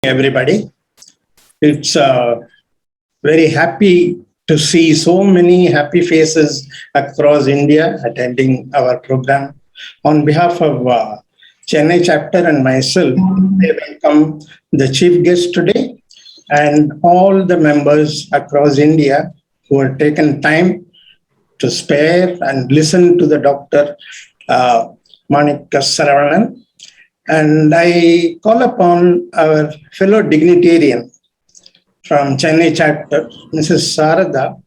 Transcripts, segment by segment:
Everybody. It's very happy to see so many happy faces across India attending our program. On behalf of Chennai chapter and myself, I welcome the chief guest today and all the members across India who have taken time to spare and listen to the Dr. Uh, Manika Saravanan. And I call upon our fellow dignitarian from Chennai chapter, Mrs. Sarada,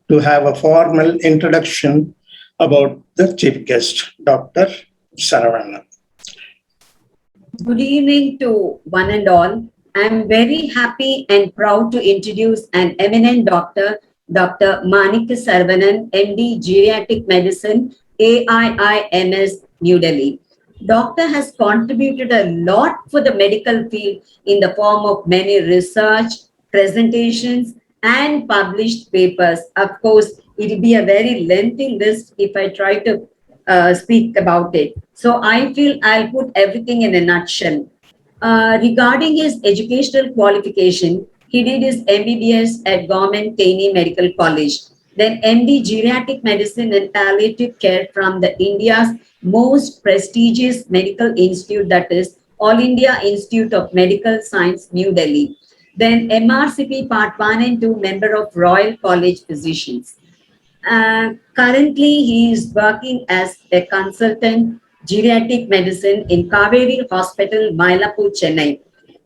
to have a formal introduction about the chief guest, Dr. Saravanan. Good evening to one and all. I'm very happy and proud to introduce an eminent doctor, Dr. Manika Saravanan, MD, Geriatric Medicine, AIIMS, New Delhi. Doctor has contributed a lot for the medical field in the form of many research, presentations, and published papers. Of course, it will be a very lengthy list if I try to speak about it. So I feel I'll put everything in a nutshell. Regarding his educational qualification, he did his MBBS at Government Trainee Medical College, then MD Geriatric Medicine and Palliative Care from the India's most prestigious medical institute, that is All India Institute of Medical Science, New Delhi. Then MRCP Part 1 and 2 member of Royal College Physicians. Currently, he is working as a consultant geriatric medicine in Kaveri Hospital, Mylapore, Chennai.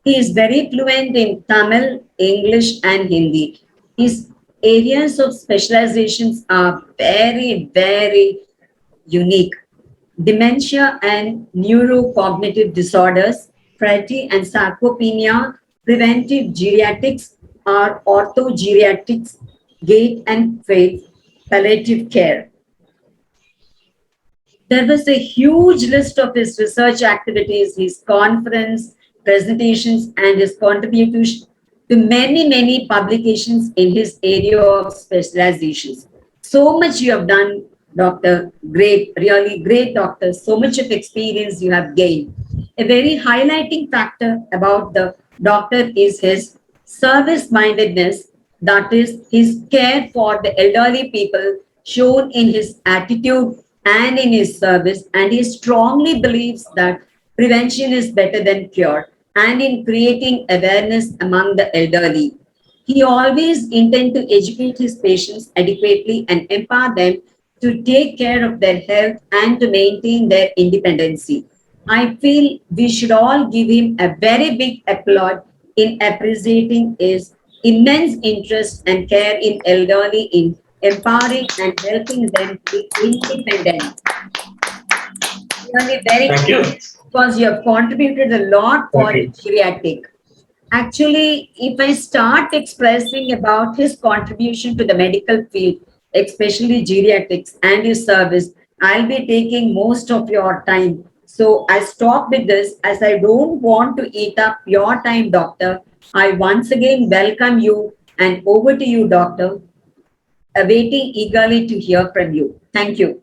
He is very fluent in Tamil, English, and Hindi. His areas of specializations are very, very unique. Dementia and neurocognitive disorders, frailty and sarcopenia, preventive geriatrics or orthogeriatrics, gait and faith, palliative care. There was a huge list of his research activities, his conference, presentations, and his contributions to many, many publications in his area of specializations. So much you have done, Doctor. Great, really great, Doctor. So much of experience you have gained. A very highlighting factor about the doctor is his service mindedness, that is, his care for the elderly people shown in his attitude and in his service. And he strongly believes that prevention is better than cure, and in creating awareness among the elderly. He always intends to educate his patients adequately and empower them to take care of their health and to maintain their independency. I feel we should all give him a very big applaud in appreciating his immense interest and care in elderly, in empowering and helping them to be independent. Really very Thank you. good, because you have contributed a lot for Thank you. geriatric. Actually, if I start expressing about his contribution to the medical field, especially geriatrics and his service, I'll be taking most of your time. So I stop with this as I don't want to eat up your time, doctor. I once again welcome you and over to you, doctor. Awaiting eagerly to hear from you. Thank you.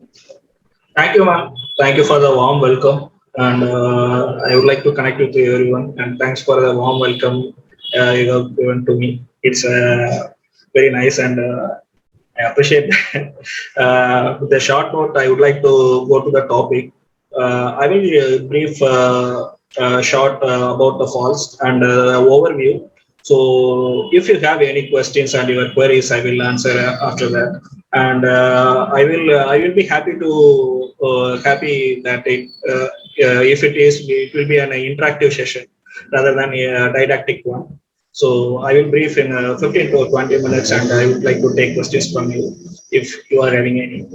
Thank you, ma'am. Thank you for the warm welcome. And I would like to connect with everyone. And thanks for the warm welcome you have given to me. It's very nice and I appreciate that. With the short note, I would like to go to the topic. I will brief short about the falls and overview. So if you have any questions and your queries, I will answer after that. And I will be happy to happy that if it will be an interactive session rather than a didactic one. So I will brief in 15 to 20 minutes, and I would like to take questions from you if you are having any.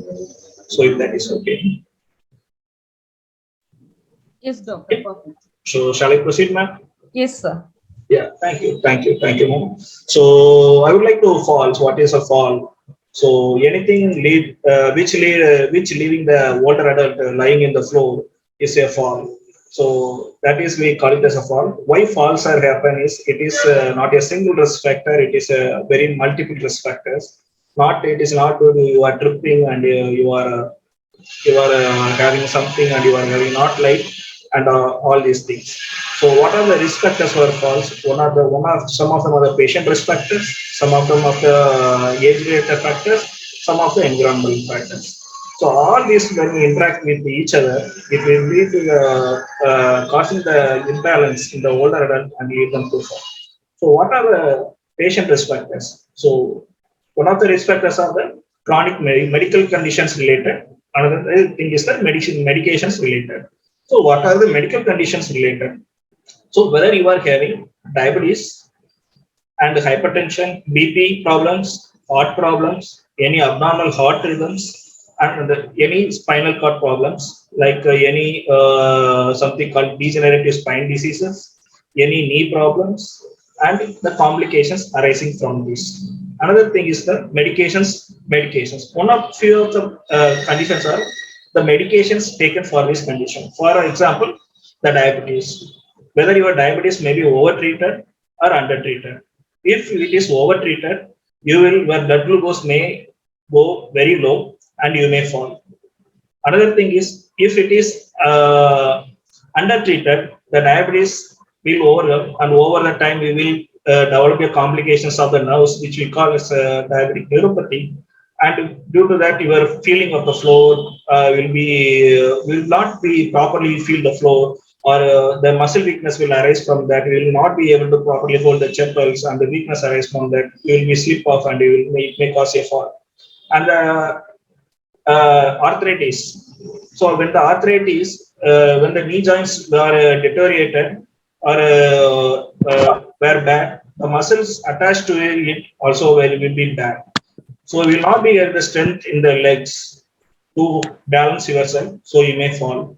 So if that is okay. Yes, doctor. Perfect. So shall I proceed, ma'am? Yes, sir. Yeah, thank you, ma'am. So I would like to falls. What is a fall? So anything which leaving the older adult lying in the floor is a fall. So that is we call it as a fall. Why falls are happen is it is not a single risk factor. It is a very multiple risk factors. Not it is not good. You are tripping and you are having something and you are having not light. and all these things. So what are the risk factors for falls? Some of them are the patient risk factors, some of them are the age-related factors, some of the environmental factors. So all these, when we interact with each other, it will lead to causing the imbalance in the older adult and lead them to fall. So what are the patient risk factors? So one of the risk factors are the chronic medical conditions related. Another thing is that medications related. So what are the medical conditions related? So whether you are having diabetes and hypertension, BP problems, heart problems, any abnormal heart rhythms, and any spinal cord problems, like any something called degenerative spine diseases, any knee problems, and the complications arising from this. Another thing is the medications. One of few of the conditions are the medications taken for this condition. For example, the diabetes. Whether your diabetes may be overtreated or undertreated. If it is overtreated, your blood glucose may go very low and you may fall. Another thing is, if it is undertreated, the diabetes will overcome, and over the time we will develop a complications of the nerves, which we call as diabetic neuropathy. And due to that, your feeling of the floor will not be properly feel the floor, or the muscle weakness will arise from that. You will not be able to properly hold the chapels, and the weakness arise from that. You will be slip off, and it may cause a fall. And arthritis. So when the arthritis, when the knee joints are deteriorated or were bad, the muscles attached to it also will be bad. So you will not be at the strength in the legs to balance yourself, so you may fall.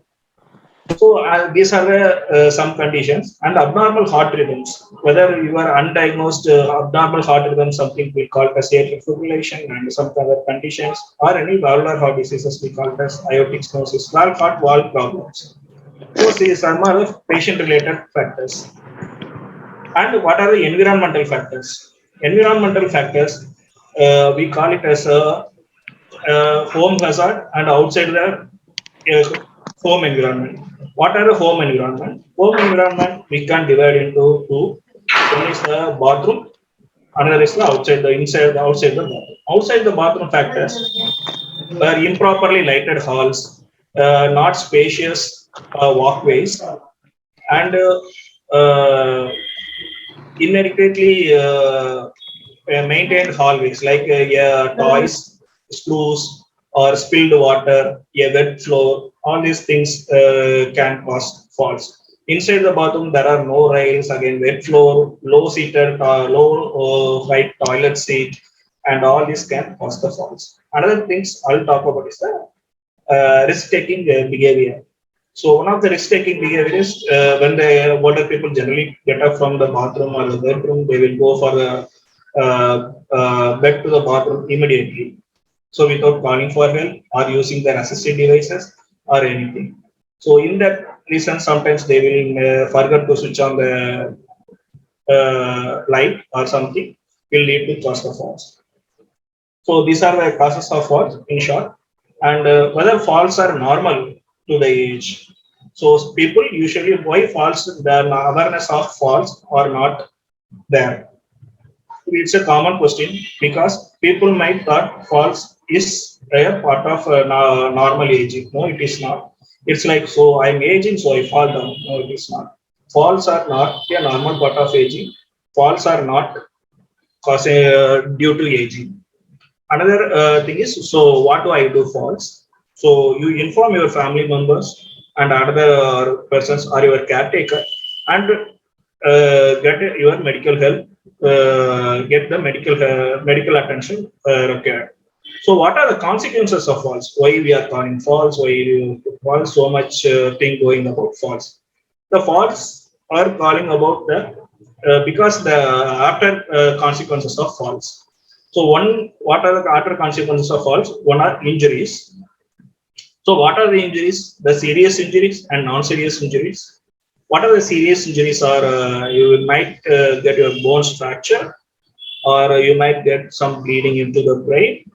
So these are some conditions. And abnormal heart rhythms, whether you are undiagnosed abnormal heart rhythm, something we call as atrial fibrillation, and some other conditions, or any valvular heart diseases we call as aortic stenosis, heart valve problems. So these are some other patient related factors. And what are the environmental factors? Environmental factors, we call it as a home hazard and outside the home environment. What are the home environment? Home environment we can divide into two. One is the bathroom, another is the outside the outside the bathroom. Outside the bathroom factors are improperly lighted halls, not spacious walkways, and inadequately maintained hallways, like toys, screws, or spilled water, a wet floor. All these things can cause falls. Inside the bathroom, there are no rails, again wet floor, low height toilet seat, and all this can cause the falls. Another things I'll talk about is the risk-taking behavior. So one of the risk-taking behavior is when the older people generally get up from the bathroom or the bedroom, they will go for the bed to the bathroom immediately. So without calling for help or using their assistive devices or anything. So in that reason, sometimes they will forget to switch on the light or something, will lead to cause of falls. So these are the causes of falls in short. And whether falls are normal to the age. So people usually, why falls, the awareness of falls are not there. It's a common question because people might thought falls is a part of normal aging. No, it is not. It's like, so I'm aging, so I fall down. No, it is not. Falls are not a normal part of aging. Falls are not due to aging. Another thing is, so what do I do falls? So you inform your family members and other persons or your caretaker, and get your medical help, get the medical attention required. So what are the consequences of falls? Why we are calling falls? Why falls so much thing going about falls? The falls are calling about the because the after consequences of falls. So what are the after consequences of falls? One are injuries. So what are the injuries? The serious injuries and non-serious injuries. What are the serious injuries? Are you might get your bones fractured, or you might get some bleeding into the brain,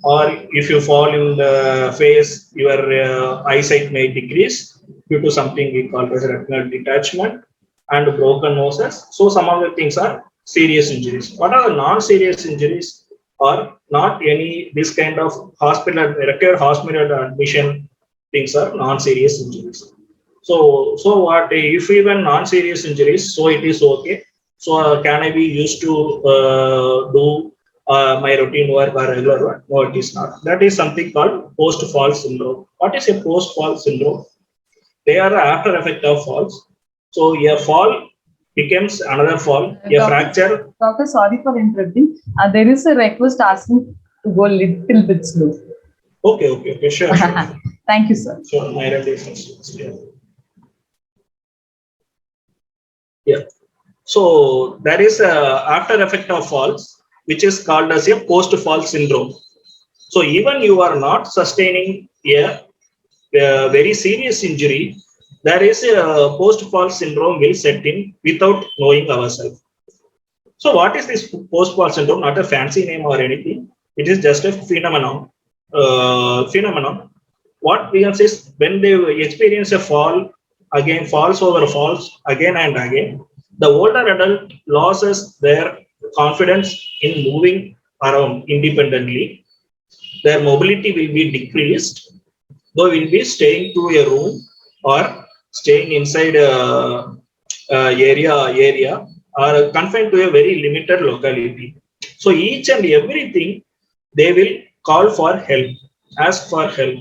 or if you fall in the face, your eyesight may decrease, due to something we call as retinal detachment and broken noses. So some of the things are serious injuries. What are the non-serious injuries? Or not any this kind of required hospital admission things are non-serious injuries. So what if even non-serious injuries? So it is okay. So can I be used to do my routine work or regular work? No, it is not. That is something called post-fall syndrome. What is a post-fall syndrome? They are the after effect of falls. So a fall becomes another fall. A fracture. Doctor, sorry for interrupting. There is a request asking to go little bit slow. Okay, sure. Thank you, sir. So my relations. Yeah. So there is a after effect of falls, which is called as a post-fall syndrome. So even you are not sustaining a very serious injury, there is a post-fall syndrome will set in without knowing ourselves. So what is this post-fall syndrome? Not a fancy name or anything. It is just a phenomenon. What we can say is when they experience a fall, again falls over falls again and again, the older adult loses their confidence in moving around independently. Their mobility will be decreased. They will be staying to a room or staying inside area or confined to a very limited locality. So each and everything they will call for help, ask for help,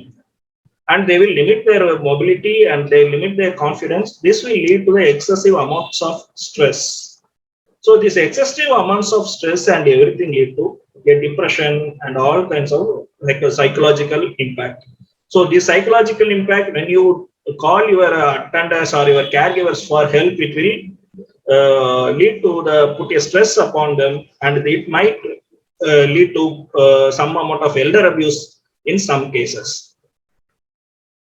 and they will limit their mobility and they limit their confidence. This will lead to the excessive amounts of stress. So this excessive amounts of stress and everything lead to a depression and all kinds of like a psychological impact. So this psychological impact, when you call your attenders or your caregivers for help, it will lead to the put a stress upon them, and it might lead to some amount of elder abuse in some cases.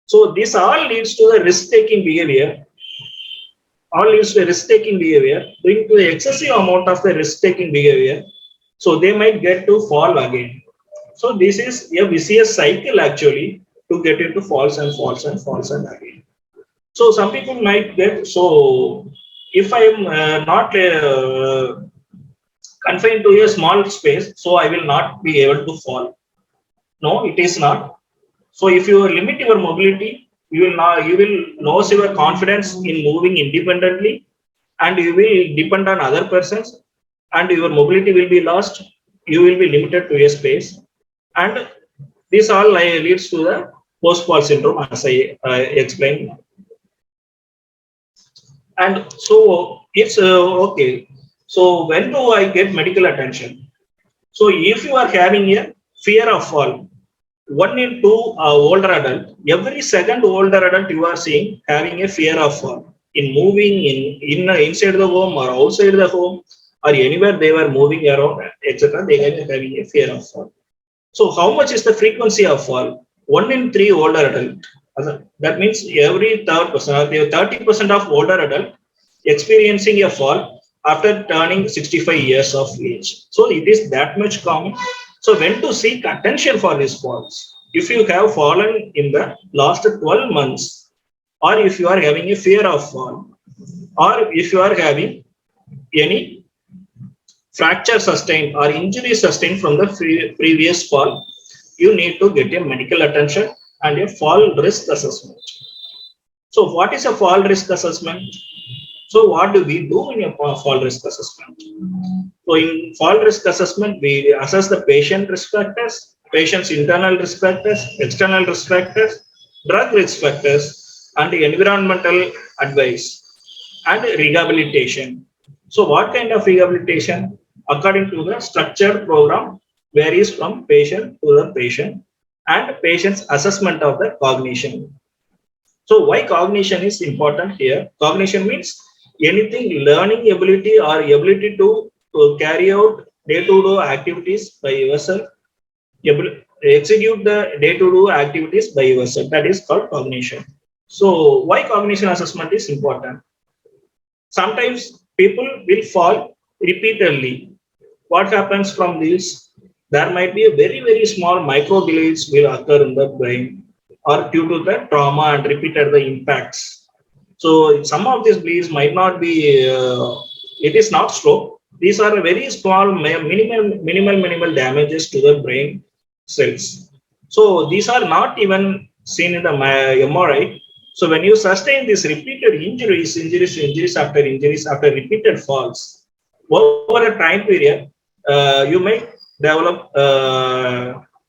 So this all leads to the risk-taking behavior. All leads to risk-taking behavior, bring to the excessive amount of the risk-taking behavior. So they might get to fall again. So this is a vicious cycle actually to get into falls and again. So some people might get, so if I am not confined to a small space, so I will not be able to fall. No, it is not. So if you limit your mobility, you will lose your confidence in moving independently, and you will depend on other persons, and your mobility will be lost. You will be limited to a space, and this all leads to the post-fall syndrome, as I explained. And so it's okay. So when do I get medical attention? So if you are having a fear of fall, 1 in 2 older adult, every second older adult you are seeing having a fear of fall in moving in inside the home or outside the home or anywhere they were moving around, etc. They are having a fear of fall. So how much is the frequency of fall? 1 in 3 older adult. That means every third person, 30% of older adult experiencing a fall after turning 65 years of age. So it is that much common. So when to seek attention for these falls? If you have fallen in the last 12 months, or if you are having a fear of fall, or if you are having any fracture sustained or injury sustained from the previous fall, you need to get a medical attention and a fall risk assessment. So what is a fall risk assessment? So what do we do in a fall risk assessment? So in fall risk assessment, we assess the patient risk factors, patient's internal risk factors, external risk factors, drug risk factors, and the environmental advice and rehabilitation. So what kind of rehabilitation? According to the structured program varies from patient to the patient and patient's assessment of the cognition. So why cognition is important here? Cognition means anything learning ability or ability to carry out day-to-day activities by yourself, execute the day-to-day activities by yourself. That is called cognition. So why cognition assessment is important? Sometimes people will fall repeatedly. What happens from this? There might be a very, very small micro delays will occur in the brain, or due to the trauma and repeated the impacts. So some of these bleeds might not be, it is not stroke. These are very small, minimal damages to the brain cells. So these are not even seen in the MRI. So when you sustain these repeated injuries after repeated falls, over a time period, you may develop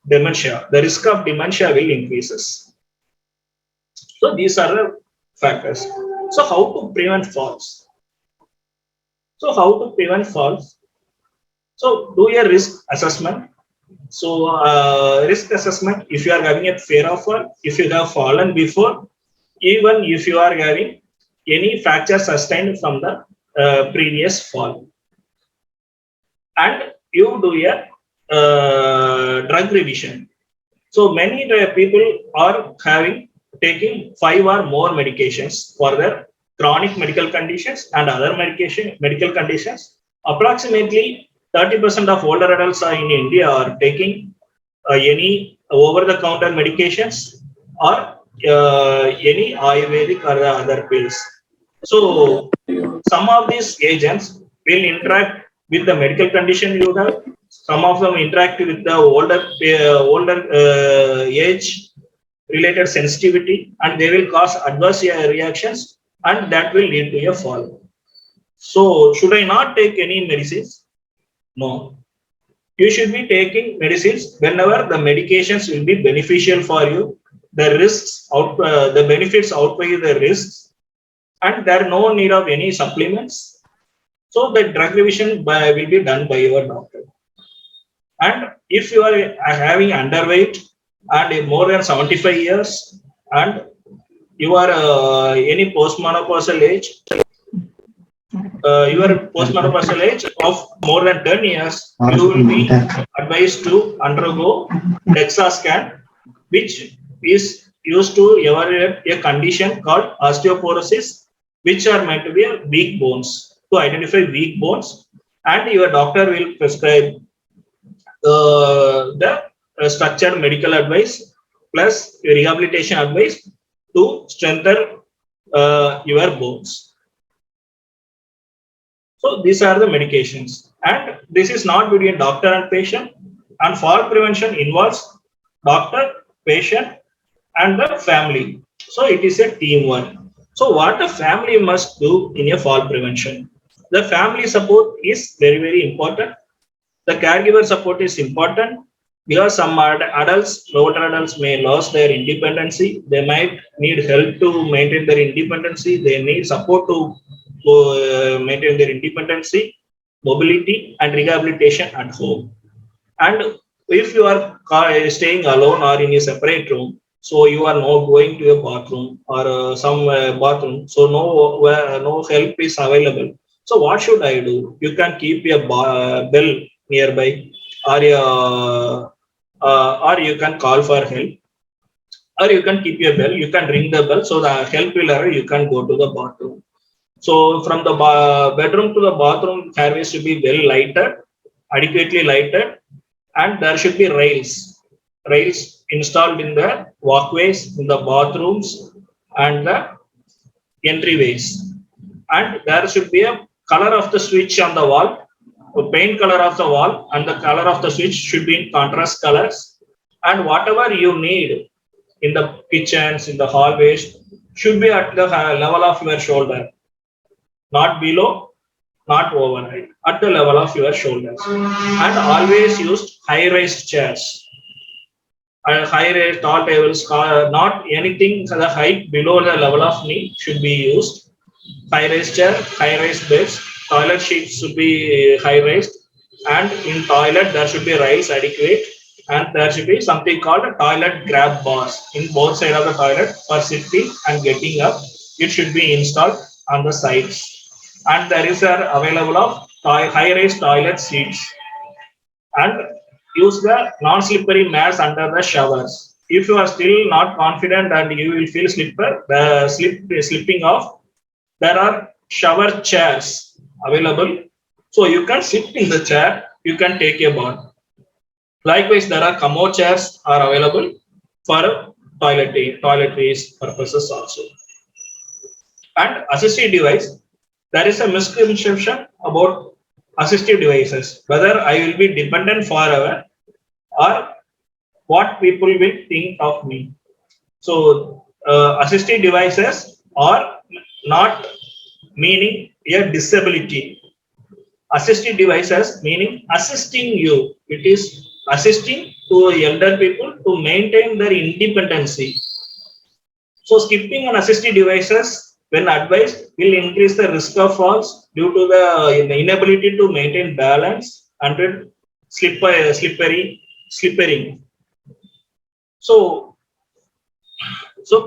dementia. The risk of dementia will increases. So these are the factors. So how to prevent falls? So how to prevent falls? So do a risk assessment. So risk assessment, if you are having a fear of fall, if you have fallen before, even if you are having any fracture sustained from the previous fall. And you do a drug revision. So many people are taking 5 or more medications for their chronic medical conditions and other medical conditions. Approximately 30% of older adults in India are taking any over-the-counter medications or any Ayurvedic or other pills. So some of these agents will interact with the medical condition you have. Some of them interact with the older age related sensitivity, and they will cause adverse reactions, and that will lead to a fall. So should I not take any medicines? No. You should be taking medicines whenever the medications will be beneficial for you. The benefits outweigh the risks, and there are no need of any supplements. So the drug revision will be done by your doctor. And if you are having underweight and more than 75 years and you are any postmenopausal age, of more than 10 years, you will be advised to undergo DEXA scan, which is used to evaluate a condition called osteoporosis, which are meant to be weak bones, to identify weak bones, and your doctor will prescribe the structured medical advice plus rehabilitation advice to strengthen your bones. So these are the medications, and this is not between doctor and patient, and fall prevention involves doctor, patient and the family. So it is a teamwork. So what the family must do in a fall prevention? The family support is very, very important. The caregiver support is important because some adults, older adults may lose their independency. They might need help to maintain their independency. They need support to maintain their independency, mobility and rehabilitation at home. And if you are staying alone or in a separate room, so you are not going to a bathroom or some bathroom, so no help is available. So what should I do? You can keep a bell nearby, or you can call for help, or you can keep your bell. You can ring the bell, so the help will arrive. You can go to the bathroom. So from the bedroom to the bathroom, fairways should be well lighted, adequately lighted, and there should be rails installed in the walkways, in the bathrooms and the entryways. And there should be a color of the switch on the wall, the paint color of the wall and the color of the switch should be in contrast colors. And whatever you need in the kitchens, in the hallways, should be at the level of your shoulder. Not below, not overhead, at the level of your shoulders. And always use high-raised chairs. High-raised tall tables, not anything the height below the level of knee should be used. High-raised chair, high-raised beds, toilet sheets should be high-raised, and in toilet there should be rails adequate, and there should be something called a toilet grab bars in both sides of the toilet for sitting and getting up. It should be installed on the sides. And there is available of high-raised toilet seats, and use the non-slippery mats under the showers. If you are still not confident and you will feel slipping off, there are shower chairs available, so you can sit in the chair, you can take a bath. Likewise, there are commode chairs are available for toiletries purposes also. And assistive device, there is a misconception about assistive devices, whether I will be dependent forever or what people will think of me. So, assistive devices are not meaning a disability. Assistive devices meaning assisting you. It is assisting to elder people to maintain their independency. So, skipping on assistive devices when advised will increase the risk of falls due to the inability to maintain balance and slippering. So,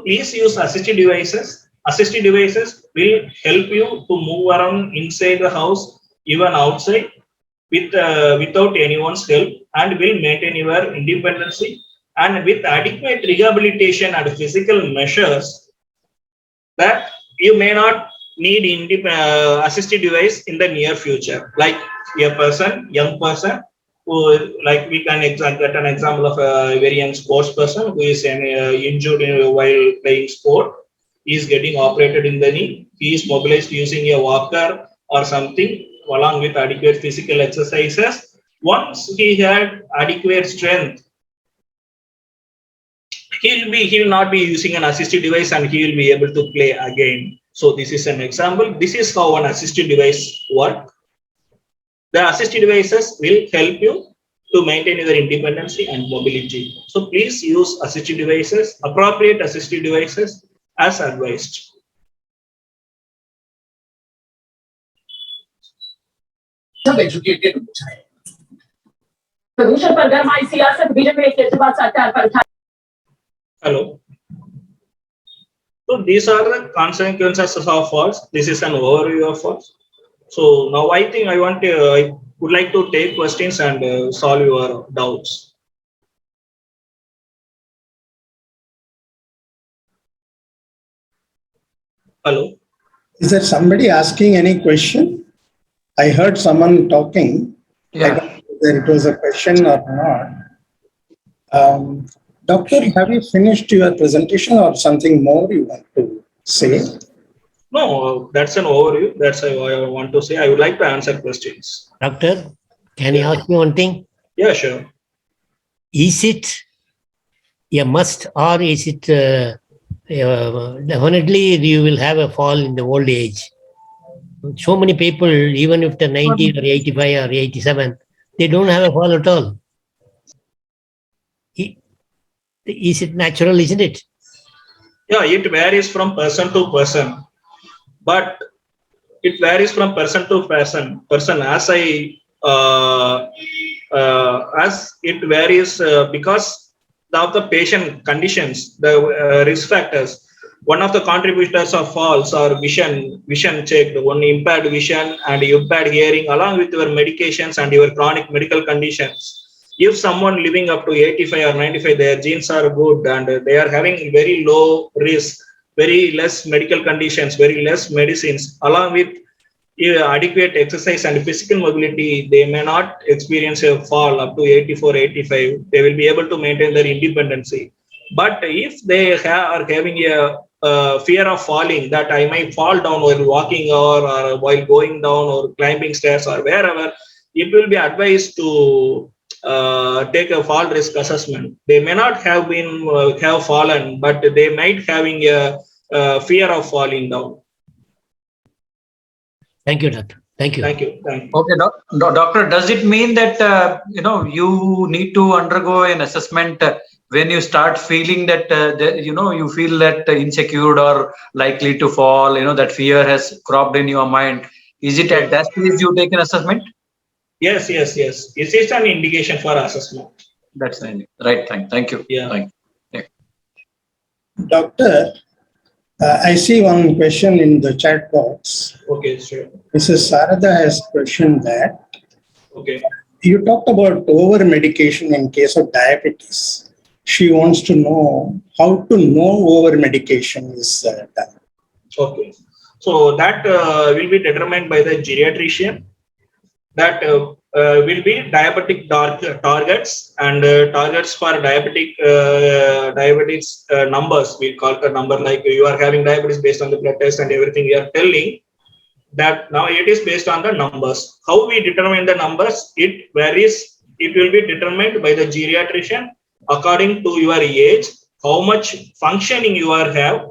please use assistive devices. Assistive devices will help you to move around inside the house, even outside, without anyone's help, and will maintain your independency. And with adequate rehabilitation and physical measures, that you may not need assistive device in the near future. Like young person, who, like we can get an example of a very young sports person who is injured while playing sport. He is getting operated in the knee. He is mobilized using a walker or something, along with adequate physical exercises. Once he had adequate strength, he will not be using an assistive device and he will be able to play again. So this is an example. This is how an assistive device works. The assistive devices will help you to maintain your independency and mobility. So please use assistive devices, appropriate assistive devices as advised. Educated. Hello. So these are the consequences of falls. This is an overview of falls. So now I think I would like to take questions and solve your doubts. Hello. Is there somebody asking any question? I heard someone talking. I don't know whether it was a question or not. Doctor, have you finished your presentation or something more you want to say? No, that's an overview. That's what I want to say. I would like to answer questions. Doctor, can I ask you one thing? Yeah, sure. Is it a must or is it definitely you will have a fall in the old age? So many people, even if they're 90 or 85 or 87, they don't have a fall at all. Is it natural, isn't it? Yeah, it varies from person to person. But it varies from person to person. As it varies because of the patient conditions, the risk factors. One of the contributors of falls are vision checked, one impaired vision and impaired hearing, along with your medications and your chronic medical conditions. If someone living up to 85 or 95, their genes are good and they are having very low risk, very less medical conditions, very less medicines, along with adequate exercise and physical mobility, they may not experience a fall up to 84, 85. They will be able to maintain their independency. But if they are having a fear of falling, that I might fall down while walking or while going down or climbing stairs or wherever, it will be advised to take a fall risk assessment. They may not have have fallen, but they might having a fear of falling down. Thank you, doctor. Thank you. Thank you. Thank you. Okay, doctor, does it mean that you need to undergo an assessment when you start feeling that you feel that insecure or likely to fall, that fear has cropped in your mind? Is it at that stage you take an assessment? Yes. It's just an indication for assessment. That's right. Thank you. Yeah. Thank you. Doctor, I see one question in the chat box. Okay, sure. Mrs. Sarada has questioned that. Okay. You talked about over medication in case of diabetes. She wants to know how to know over medication is done. Okay. So that will be determined by the geriatrician. That will be diabetic targets, and targets for diabetic diabetes numbers. We call the number like you are having diabetes based on the blood test and everything. We are telling that now it is based on the numbers. How we determine the numbers? It varies. It will be determined by the geriatrician according to your age, how much functioning you are have,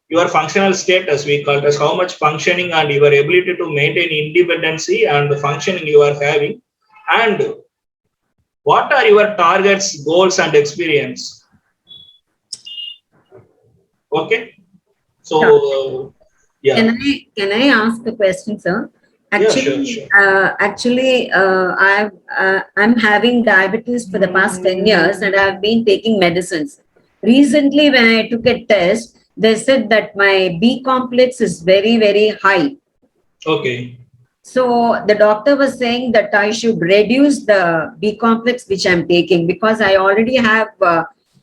your functional status, we call it as how much functioning and your ability to maintain independency and the functioning you are having, and what are your targets, goals and experience. Okay, so yeah. Can I ask a question, sir? Actually, I'm having diabetes for the past 10 years and I've been taking medicines. Recently, when I took a test, they said that my B complex is very, very high. Okay. So the doctor was saying that I should reduce the B complex which I'm taking because I already have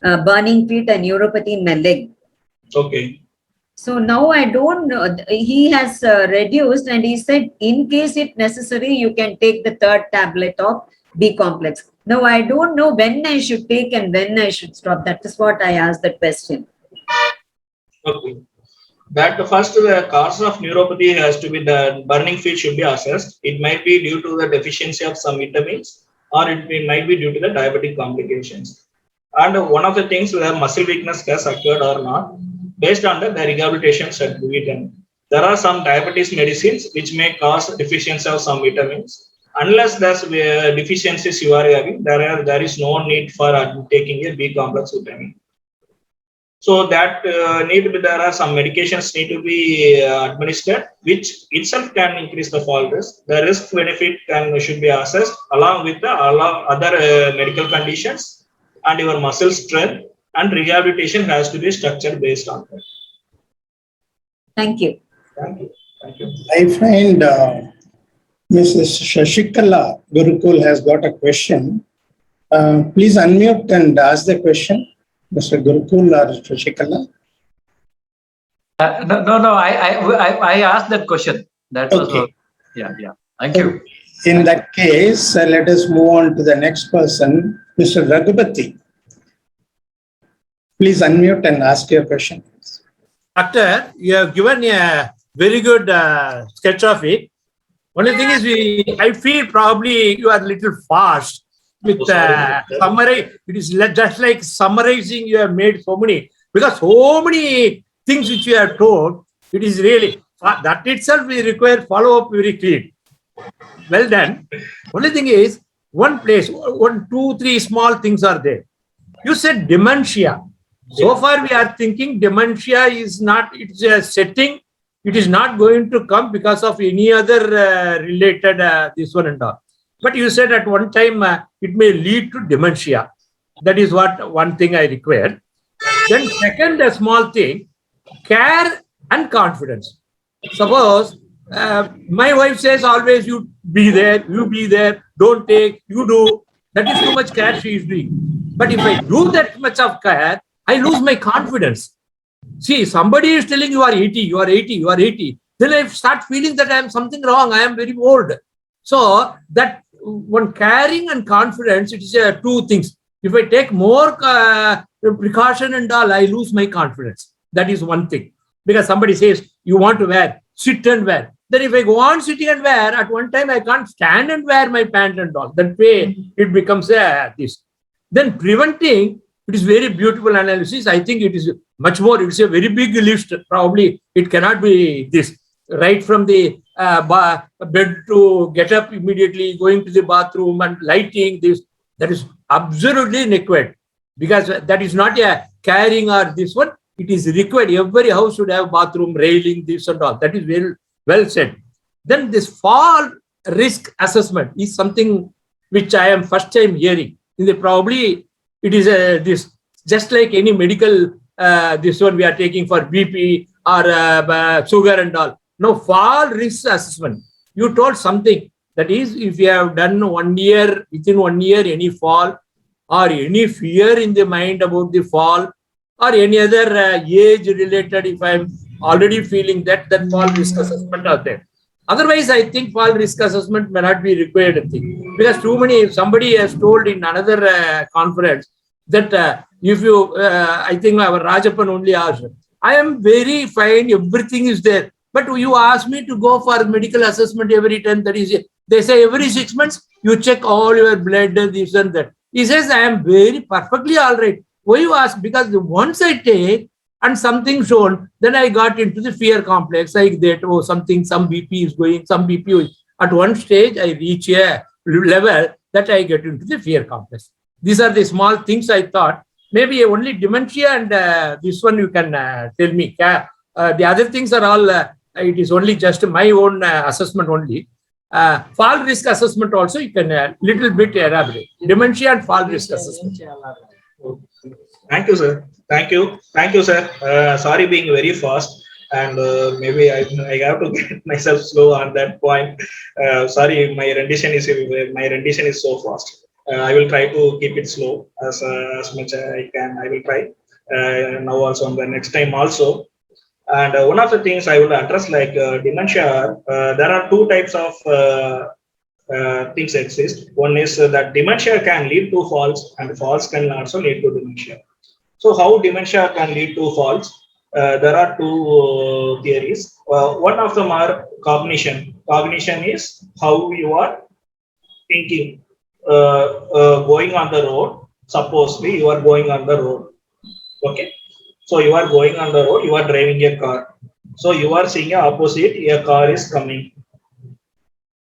burning feet and neuropathy in my leg. Okay. So now I don't know. He has reduced and he said, in case if necessary, you can take the third tablet of B complex. Now I don't know when I should take and when I should stop. That is what I asked that question. Okay. That first, the cause of neuropathy has to be the burning feet should be assessed. It might be due to the deficiency of some vitamins, or it might be due to the diabetic complications. And one of the things whether muscle weakness has occurred or not, based on the rehabilitation should be done. There are some diabetes medicines which may cause deficiency of some vitamins. Unless there's deficiencies you are having, there is no need for taking a B complex vitamin. So that there are some medications need to be administered, which itself can increase the fall risk. The risk benefit should be assessed along with the other medical conditions and your muscle strength, and rehabilitation has to be structured based on that. Thank you. Thank you. Thank you. I find Mrs. Shashikala Gurukul has got a question. Please unmute and ask the question, Mr. Gurukul or Shashikala. No. I asked that question. That was Okay. Yeah. Thank you. In that case, let us move on to the next person, Mr. Raghupati. Please unmute and ask your question. Doctor, you have given a very good sketch of it. Only thing is, I feel probably you are a little fast with summary. It is just like summarizing. You have made so many, because so many things which you have told. It is really that itself will require follow up very clean. Well done. Only thing is, one place, 1, 2, 3 small things are there. You said dementia. So far, we are thinking dementia is not, it's a setting. It is not going to come because of any other related this one and all. But you said at one time it may lead to dementia. That is what one thing I require. Then second, a small thing, care and confidence. Suppose my wife says always you be there, don't take, you do. That is too much care she is doing. But if I do that much of care, I lose my confidence. See, somebody is telling you are 80, you are 80, you are 80. Then I start feeling that I am something wrong. I am very old. So that one caring and confidence, it is two things. If I take more precaution and all, I lose my confidence. That is one thing. Because somebody says, you want to wear, sit and wear. Then if I go on sitting and wear, at one time I can't stand and wear my pant and all. That way it becomes this. Then preventing, it is very beautiful analysis. I think it is much more, it's a very big list. Probably it cannot be this. Right from the bed to get up immediately, going to the bathroom and lighting this, that is absolutely required. Because that is not a caring or this one. It is required. Every house should have bathroom, railing, this and all. That is very well said. Then this fall risk assessment is something which I am first time hearing. Probably it is this, just like any medical, this one we are taking for BP or sugar and all. No, fall risk assessment. You told something, that is, if you have done 1 year, within 1 year, any fall or any fear in the mind about the fall or any other age related, if I am already feeling that fall risk assessment are there. Otherwise, I think fall risk assessment may not be required thing, because somebody has told in another conference that if you, I think our Rajapan only asked, I am very fine, everything is there. But you ask me to go for medical assessment every time, that is, they say every 6 months, you check all your blood, this and that. He says, I am very perfectly all right. Why you ask? Because once I take and something shown, then I got into the fear complex, like that, oh, some BP is going, some BP is. At one stage, I reach a level that I get into the fear complex. These are the small things I thought. Maybe only dementia and this one you can tell me. The other things are all, it is only just my own assessment only. Fall risk assessment also you can little bit elaborate. Dementia and fall risk assessment. Thank you, sir. Thank you, sir. Sorry being very fast, and maybe I have to get myself slow on that point. Sorry, my rendition is so fast. I will try to keep it slow as much as I can. I will try now also on the next time also. And one of the things I will address, like dementia, there are two types of things exist. One is that dementia can lead to falls, and falls can also lead to dementia. So how dementia can lead to falls? There are two theories. One of them are cognition. Cognition is how you are thinking. Going on the road, supposedly you are going on the road. Okay. So you are going on the road, you are driving a car. So you are seeing a opposite, a car is coming.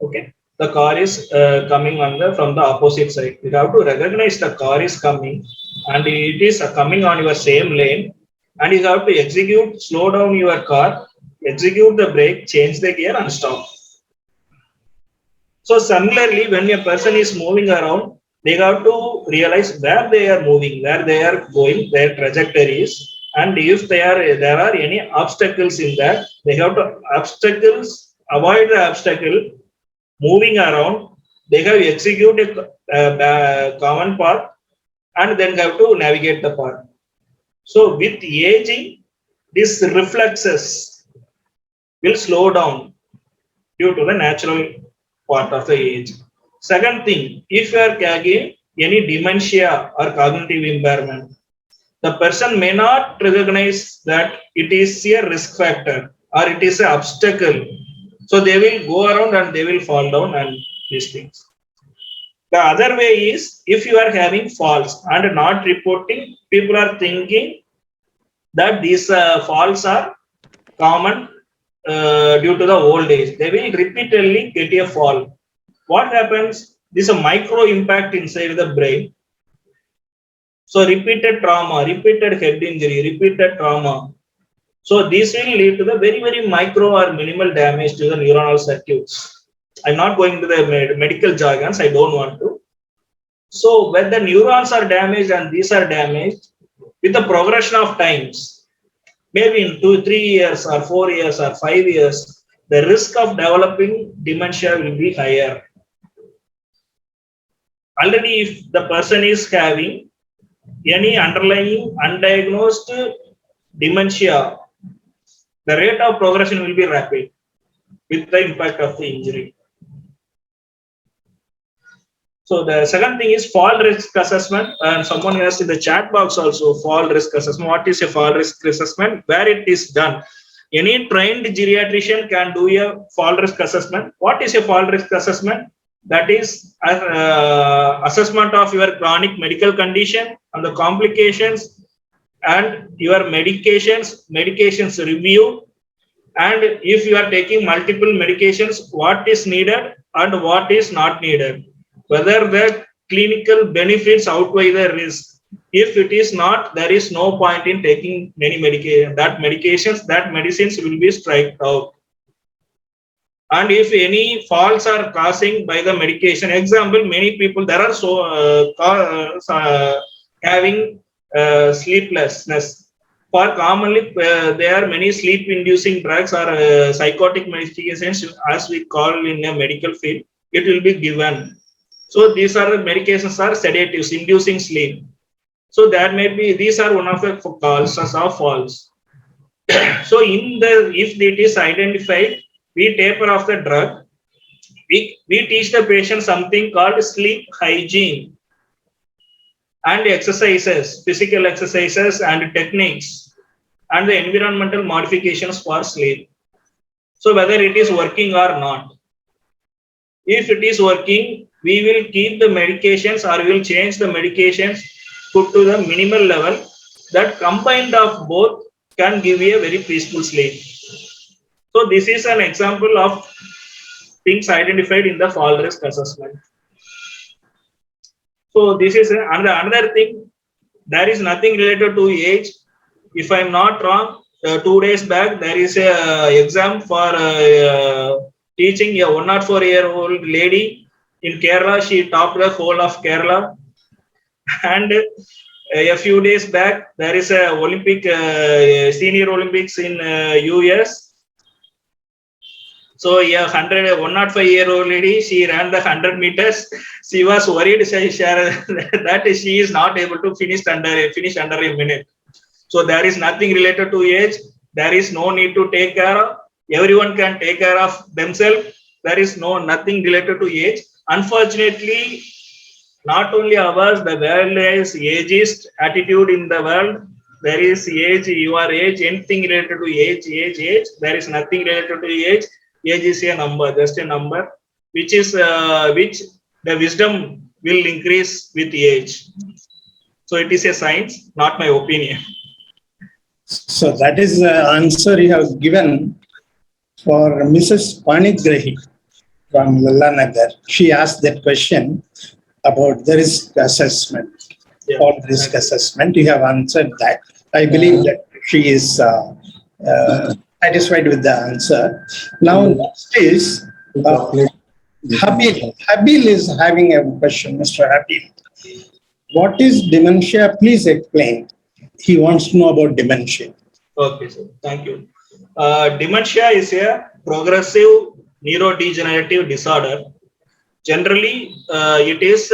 Okay. The car is coming from the opposite side. You have to recognize the car is coming and it is coming on your same lane, and you have to slow down your car, execute the brake, change the gear and stop. So similarly, when a person is moving around, they have to realize where they are moving, where they are going, their trajectories, and if there are any obstacles in that, they have to avoid the obstacle, moving around, they have to execute a common path and then have to navigate the path. So with aging, these reflexes will slow down due to the natural part of the age. Second thing, if you are having any dementia or cognitive impairment, the person may not recognize that it is a risk factor or it is an obstacle. So they will go around and they will fall down and these things. The other way is, if you are having falls and not reporting, people are thinking that these falls are common due to the old age. They will repeatedly get a fall. What happens? This is a micro impact inside the brain. So repeated trauma, repeated head injury, repeated trauma. So this will lead to the very, very micro or minimal damage to the neuronal circuits. I'm not going to the medical jargons, I don't want to. So when the neurons are damaged and these are damaged, with the progression of times, maybe in 2-3 years or 4 years or 5 years, the risk of developing dementia will be higher. Already if the person is having any underlying undiagnosed dementia, the rate of progression will be rapid with the impact of the injury. So the second thing is fall risk assessment, and someone asked in the chat box also, fall risk assessment. What is a fall risk assessment? Where it is done? Any trained geriatrician can do a fall risk assessment. What is a fall risk assessment? That is assessment of your chronic medical condition and the complications and your medications review, and if you are taking multiple medications, what is needed and what is not needed, whether the clinical benefits outweigh the risk. If it is not, there is no point in taking many medications, that medicines will be striked out. And if any faults are causing by the medication, example, many people, there are having sleeplessness. For commonly, there are many sleep-inducing drugs or psychotic medications, as we call in a medical field, it will be given. So these are the medications are sedatives, inducing sleep. So that may be, these are one of the causes of falls. So if it is identified, we taper off the drug. We teach the patient something called sleep hygiene and exercises, physical exercises and techniques, and the environmental modifications for sleep. So whether it is working or not. If it is working, we will keep the medications or we will change the medications, put to the minimal level. That combined of both can give you a very peaceful sleep. So this is an example of things identified in the fall risk assessment. So this is another thing. There is nothing related to age. If I'm not wrong, 2 days back there is a exam for teaching a 104-year-old lady in Kerala. She topped the whole of Kerala. And a few days back there is a Olympic senior Olympics in US. So a 105-year-old lady, she ran the 100 meters. She was worried that she is not able to finish under a minute. So there is nothing related to age. There is no need to take care of. Everyone can take care of themselves. There is nothing related to age. Unfortunately, not only ours, the world is ageist attitude in the world. There is age, your age, anything related to age. There is nothing related to age. Age is a number, just a number, which the wisdom will increase with age. So it is a science, not my opinion. So that is the answer you have given for Mrs. Panigrahi from Lallanagar. She asked that question about the risk assessment. Yeah. Or risk assessment. You have answered that. I believe that she is satisfied with the answer. Now, next is Habil. Habil is having a question, Mr. Habil. What is dementia? Please explain. He wants to know about dementia. Okay, sir. Thank you. Dementia is a progressive neurodegenerative disorder. Generally, it is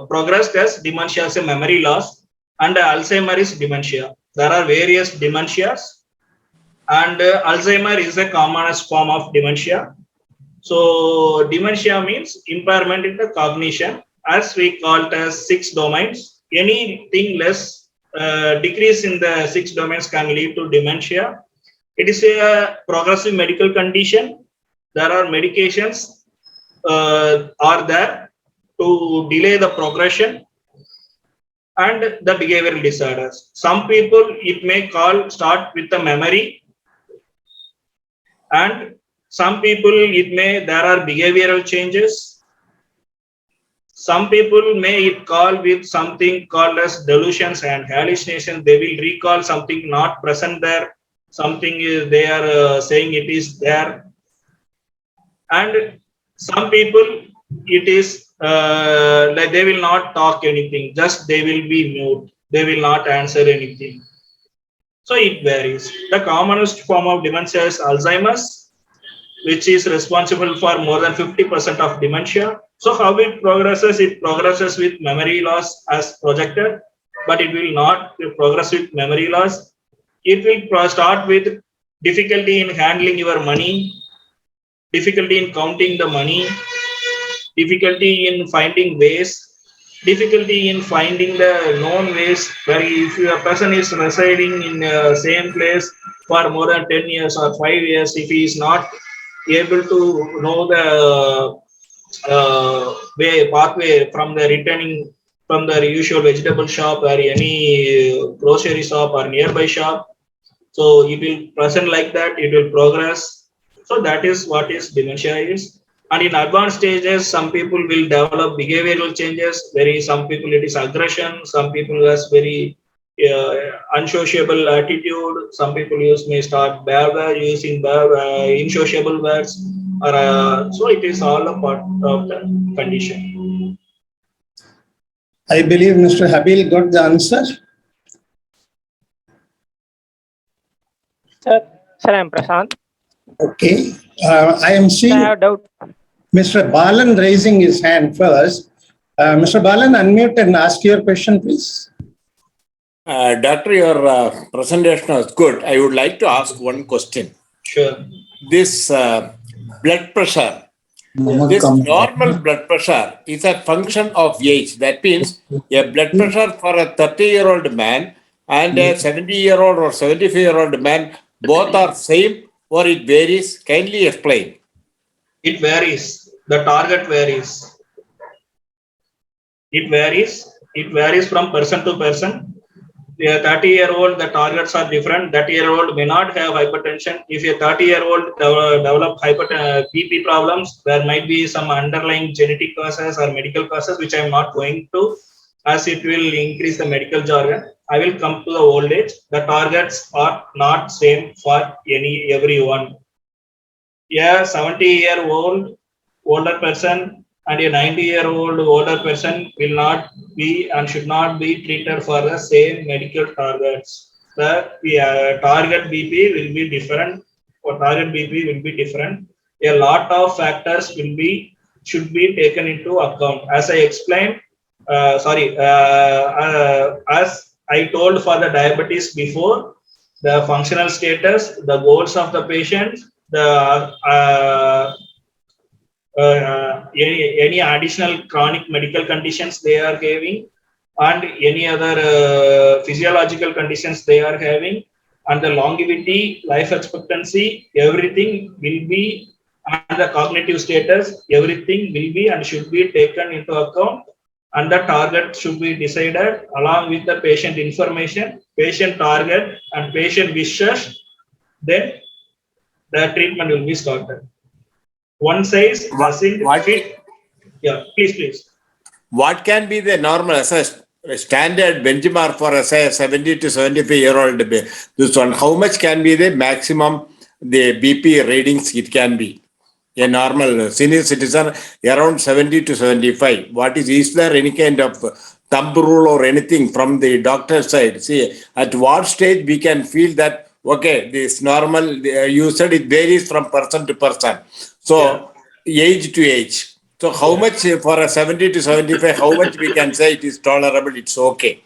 progressed as dementia as a memory loss, and Alzheimer's dementia. There are various dementias, and Alzheimer is the commonest form of dementia. So dementia means impairment in the cognition, as we call it as 6 domains. Anything less decrease in the 6 domains can lead to dementia. It is a progressive medical condition. There are medications are there to delay the progression and the behavioral disorders. Some people it may start with the memory, and some people there are behavioral changes. Some people may call with something called as delusions and hallucinations. They will recall something not present there, something they are saying it is there. And some people it is like they will not talk anything, just they will be mute. They will not answer anything. So it varies. The commonest form of dementia is Alzheimer's, which is responsible for more than 50% of dementia. So how it progresses? It progresses with memory loss as projected, but it will not progress with memory loss. It will start with difficulty in handling your money, difficulty in counting the money, difficulty in finding ways, difficulty in finding the known ways. Where if a person is residing in the same place for more than 10 years or 5 years, if he is not able to know the pathway from the returning from the usual vegetable shop or any grocery shop or nearby shop, so it will present like that, it will progress. So that is what is dementia is. And in advanced stages, some people will develop behavioral changes. Some people it is aggression. Some people has very unsociable attitude. Some people may start using insociable words. So it is all a part of the condition. I believe Mr. Habil got the answer. Sir, I'm Prashant. Okay. I am seeing I have a doubt. Mr. Balan raising his hand first. Mr. Balan, unmute and ask your question, please. Doctor, your presentation was good. I would like to ask one question. Sure. This blood pressure, this normal blood pressure is a function of age. That means a blood pressure for a 30-year-old man and a 70-year-old or 75-year-old man, both are same or it varies. Kindly explain. It varies. The target varies. It varies. It varies from person to person. A 30-year-old, the targets are different. 30-year-old may not have hypertension. If a 30-year-old develop BP problems, there might be some underlying genetic causes or medical causes, which I am not going to, as it will increase the medical jargon. I will come to the old age. The targets are not same for everyone. A 70-year-old older person and a 90-year-old older person will not be and should not be treated for the same medical targets. The target BP will be different, or target BP will be different. A lot of factors should be taken into account. As I explained, as I told for the diabetes before, the functional status, the goals of the patient, the any additional chronic medical conditions they are having, and any other physiological conditions they are having, and the longevity, life expectancy, everything will be, and the cognitive status, everything will be and should be taken into account, and the target should be decided along with the patient information, patient target, and patient wishes. Then the treatment will be started. One size doesn't fit. Yeah, please. What can be the normal standard benchmark for a 70 to 75-year-old? This one, how much can be the maximum the BP readings it can be? A normal senior citizen around 70 to 75. Is there any kind of thumb rule or anything from the doctor's side? See, at what stage we can feel that, okay, this normal, you said it varies from person to person. So, age to age. So, how much for a 70 to 75, how much we can say it is tolerable, it's okay?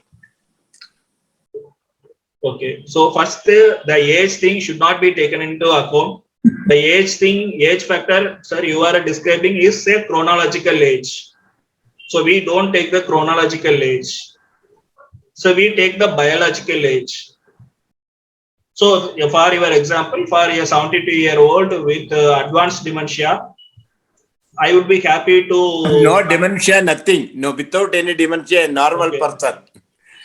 Okay, so first, the age thing should not be taken into account. The age factor, sir, you are describing is a chronological age. So we don't take the chronological age. So we take the biological age. So for your example, for a 72-year-old with advanced dementia, I would be happy to... No dementia, nothing. No, without any dementia, a normal person.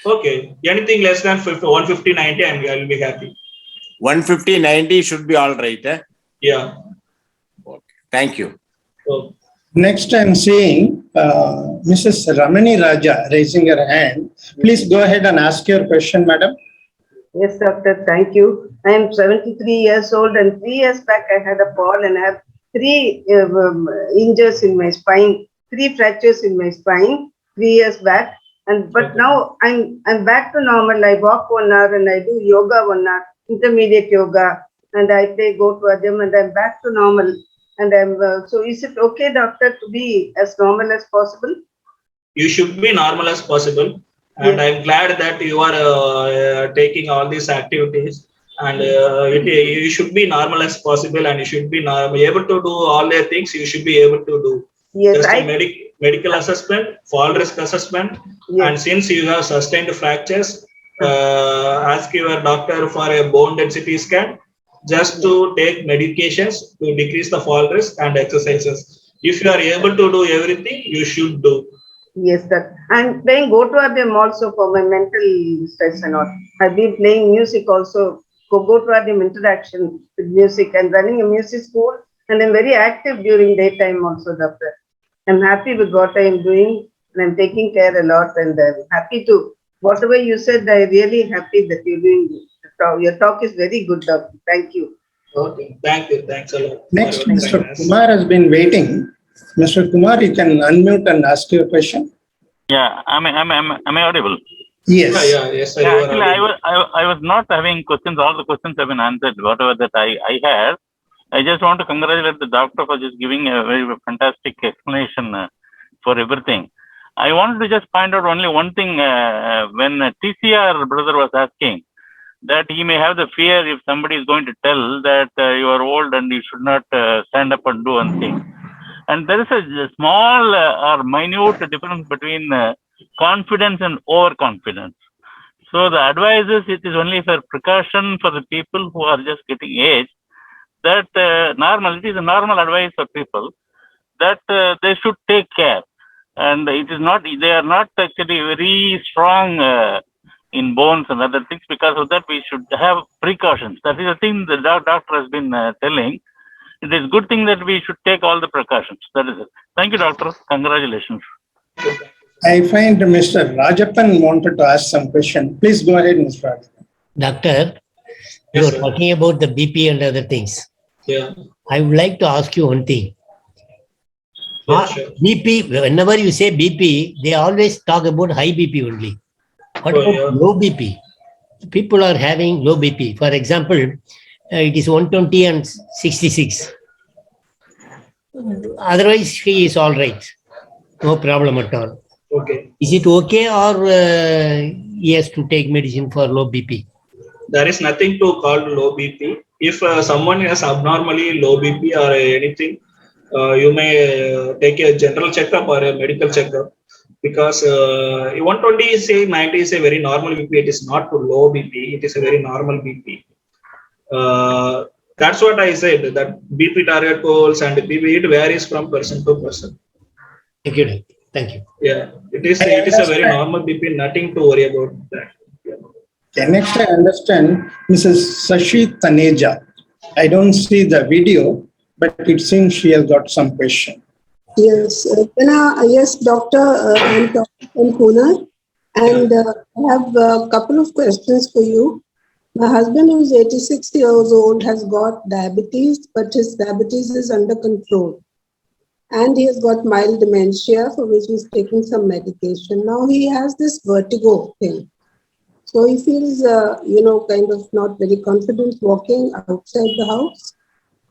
Okay, anything less than 150, 90, I will be happy. 150, 90 should be all right. Yeah. Okay. Thank you. So, Next, I'm seeing Mrs. Ramani Raja raising her hand. Please go ahead and ask your question, madam. Yes, doctor. Thank you. I am 73 years old, and 3 years back I had a fall and I have 3 injuries in my spine, 3 fractures in my spine 3 years back. But now I'm back to normal. I walk 1 hour and I do yoga 1 hour, intermediate yoga, and I go to a gym and I'm back to normal. And so is it okay, doctor, to be as normal as possible? You should be normal as possible. And yes. I'm glad that you are taking all these activities, and you should be normal as possible, and you should be able to do all the things you should be able to do. Yes, just medical assessment, fall risk assessment, yes. And since you have sustained fractures, ask your doctor for a bone density scan, just to take medications to decrease the fall risk and exercises. If you are able to do everything, you should do. Yes, sir. I'm playing Go-To-Vadyam also for my mental stress and all. I've been playing music also, Go-To-Vadyam interaction with music and running a music school. And I'm very active during daytime also, doctor. I'm happy with what I'm doing and I'm taking care a lot, and I'm happy to, whatever you said, I'm really happy that you're doing. Your talk is very good, doctor. Thank you. Okay, thank you. Thanks a lot. Next, Mr. Kumar has been waiting. Mr. Kumar, you can unmute and ask your question. Yeah, am I audible? Yes. Yes, sir. Yeah, actually, I was not having questions. All the questions have been answered. Whatever that I had, I just want to congratulate the doctor for just giving a very fantastic explanation for everything. I wanted to just find out only one thing. When TCR brother was asking that he may have the fear if somebody is going to tell that you are old and you should not stand up and do one thing. And there is a small or minute difference between confidence and overconfidence. So the advice is, it is only for precaution for the people who are just getting age, that it is a normal advice for people that they should take care. And it is not, they are not actually very strong in bones and other things. Because of that, we should have precautions. That is the thing the doctor has been telling. It is a good thing that we should take all the precautions. That is it. Thank you, doctor. Congratulations. I find Mr. Rajappan wanted to ask some question. Please go ahead, Mr. Rajappan. Doctor, you Yes, are sir. talking about the BP and other things. Yeah. I would like to ask you one thing. Yeah, sure. BP, whenever you say BP, they always talk about high BP only. What Oh, about yeah. low BP? People are having low BP. For example, it is 120 and 66. Otherwise, he is all right. No problem at all. Okay. Is it okay, or he has to take medicine for low BP? There is nothing to call low BP. If someone has abnormally low BP or anything, you may take a general checkup or a medical checkup, because 120 is say 90 is a very normal BP. It is not to low BP. It is a very normal BP. That's what I said, that BP target goals and BP, it varies from person to person. Thank you, doctor. Thank you. Yeah, it is a very normal BP. Nothing to worry about that. Yeah. Okay, next I understand Mrs. Sashi Taneja. I don't see the video, but it seems she has got some question. Yes, yes, Doctor, I'm Dr. Pune, and I have a couple of questions for you. My husband, who's 86 years old, has got diabetes, but his diabetes is under control. And he has got mild dementia, for which he's taking some medication. Now he has this vertigo thing. So he feels, kind of not very confident walking outside the house.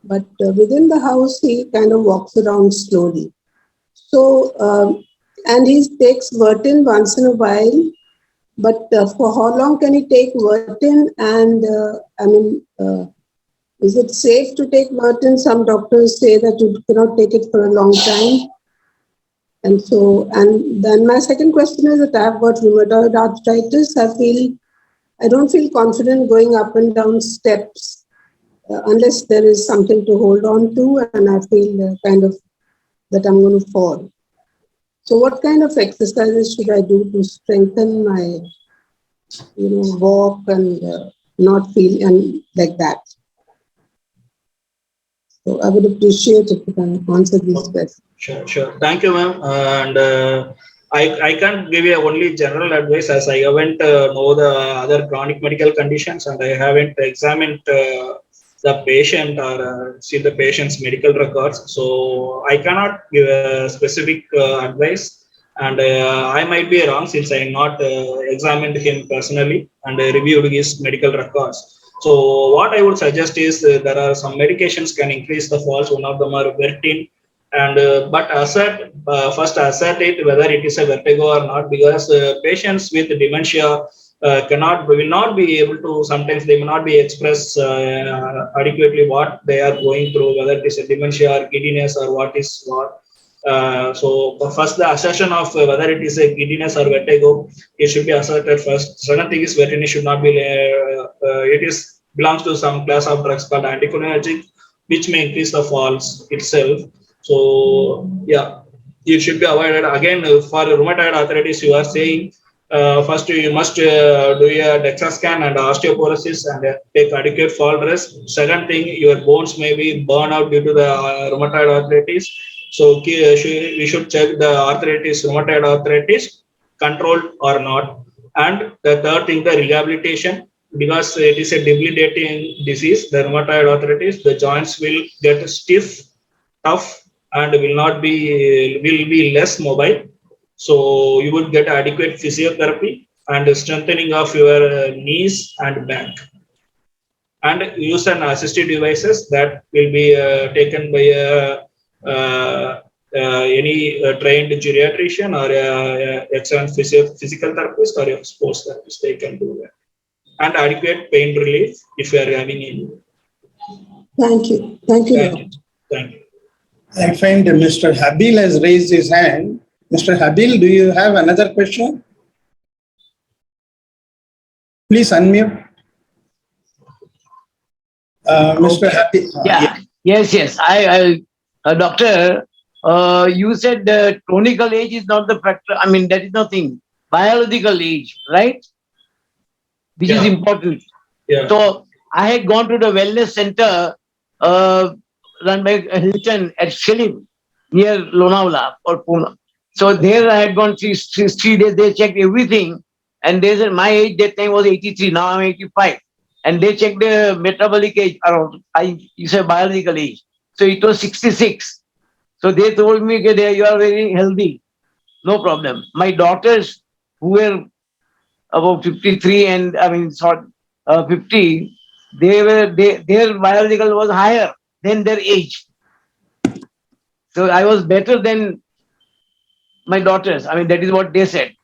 But within the house, he kind of walks around slowly. So, and he takes Vertin once in a while. But for how long can he take Vertin? And is it safe to take Vertin? Some doctors say that you cannot take it for a long time. And so, and then my second question is that I've got rheumatoid arthritis. I don't feel confident going up and down steps unless there is something to hold on to, and I feel kind of that I'm going to fall. So what kind of exercises should I do to strengthen my, walk and not feel and like that? So I would appreciate if you can answer these questions. Sure. Thank you, ma'am. And I can't give you only general advice, as I haven't know the other chronic medical conditions, and I haven't examined the patient or see the patient's medical records. So I cannot give a specific advice, and I might be wrong since I not examined him personally and reviewed his medical records. So what I would suggest is there are some medications can increase the falls. One of them are Vertin, and but first assert it whether it is a vertigo or not, because patients with dementia will not be able to, sometimes they may not be express adequately what they are going through, whether it is a dementia or giddiness or what is what. So first the assertion of whether it is a giddiness or vertigo, it should be asserted first. Second thing is Vertin should not be, belongs to some class of drugs called anticholinergic, which may increase the falls itself. So yeah, it should be avoided. Again, for rheumatoid arthritis, you are saying first you must do a DEXA scan and osteoporosis and take adequate fall rest. Second thing, your bones may be burned out due to the rheumatoid arthritis. So we should check the rheumatoid arthritis controlled or not. And the third thing, the rehabilitation, because it is a debilitating disease, the rheumatoid arthritis, the joints will get stiff, tough, and will be less mobile. So you would get adequate physiotherapy and strengthening of your knees and back, and use an assistive devices that will be taken by any trained geriatrician or excellent physical therapist or a sports therapist. They can do that. and adequate pain relief if you are having any. Thank you. Thank you. Thank you. Thank you. I find Mr. Habil has raised his hand. Mr. Habil, do you have another question? Please unmute. Mr. Habil. Yeah. Yes. I doctor, you said the chronical age is not the factor. I mean, that is nothing. Biological age, right? Which is important. Yeah. So I had gone to the wellness center run by Hilton at Shilim near Lonavala or Pune. So there I had gone 3 days. They checked everything, and they said my age that time was 83. Now I'm 85, and they checked the metabolic age around. You said biological age, so it was 66. So they told me that you are very healthy, no problem. My daughters who were about 53 and 50, their biological was higher than their age. So I was better than my daughters. I mean, that is what they said.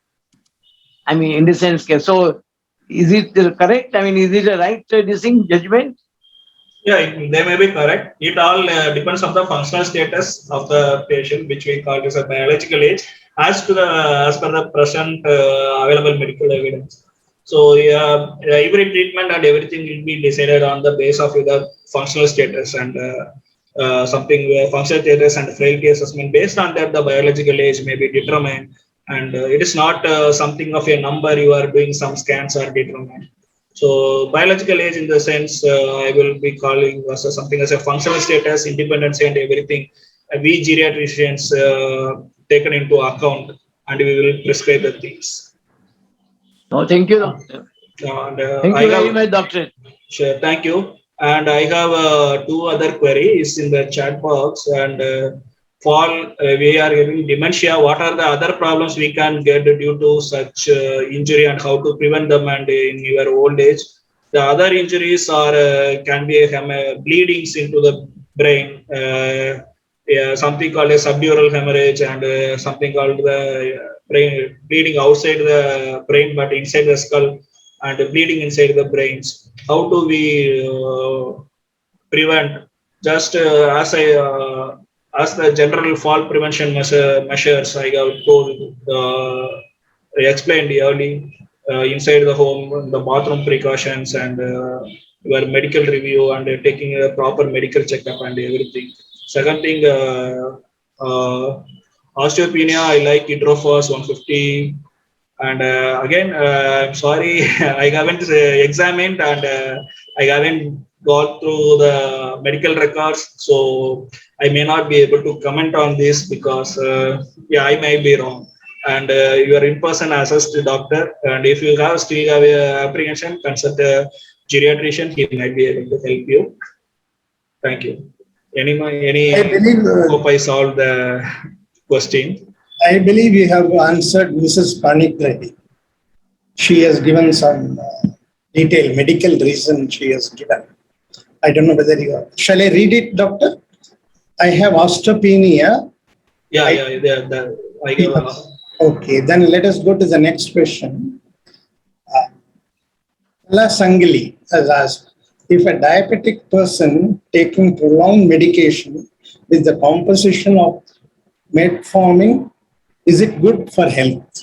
I mean, in the sense, so is it correct? I mean, is it a right judgment? Yeah, they may be correct. It all depends on the functional status of the patient, which we call as a biological age, as per the present available medical evidence. So every treatment and everything will be decided on the basis of the functional status and functional status and frailty assessment. Based on that, the biological age may be determined, and it is not something of a number you are doing some scans are determined. So biological age, in the sense, I will be calling something as a functional status, independence, and everything. We geriatricians taken into account, and we will prescribe the things. No, thank you, doctor. And, thank you very much, doctor. Sure, thank you. And I have 2 other queries in the chat box. And we are having dementia. What are the other problems we can get due to such injury, and how to prevent them and in your old age? The other injuries are can be bleedings into the brain, something called a subdural hemorrhage, and something called the brain bleeding outside the brain but inside the skull, and bleeding inside the brains. How do we prevent? Just as the general fall prevention measures I have told, I explained early, inside the home, the bathroom precautions, and your medical review, and taking a proper medical checkup and everything. Second thing, osteopenia, I like Hydrophos 150. And again, I'm sorry, I haven't examined, and I haven't gone through the medical records, so I may not be able to comment on this because, I may be wrong. And you are in-person assessed doctor, and if you still have apprehension, consult a geriatrician. He might be able to help you. Thank you. I believe, hope I solved the question. I believe you have answered Mrs. Panik Reddy. She has given some detailed medical reason she has given. I don't know whether you are. Shall I read it, doctor? I have osteopenia. Okay, then let us go to the next question. La Sangali has asked, if a diabetic person taking prolonged medication with the composition of metformin, is it good for health?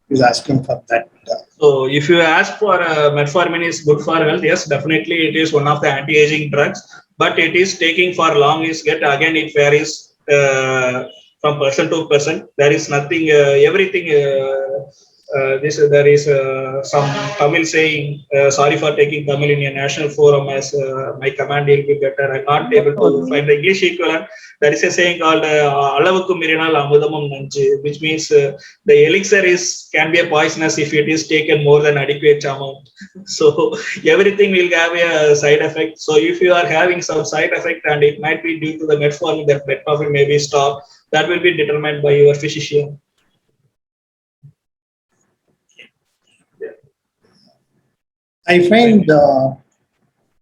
He's asking for that. So if you ask for metformin is good for health, yes, definitely it is one of the anti-aging drugs, but it is taking for long again it varies from person to person. There is nothing, everything, there is some Tamil saying, sorry for taking Tamil in a national forum as my command will be better. I'm not able to find the English equivalent. There is a saying called Alavukku Mirinal Amudamum Nanju, which means the elixir can be a poisonous if it is taken more than adequate amount. So everything will have a side effect. So if you are having some side effect and it might be due to the metformin, that metformin may be stopped, that will be determined by your physician. I find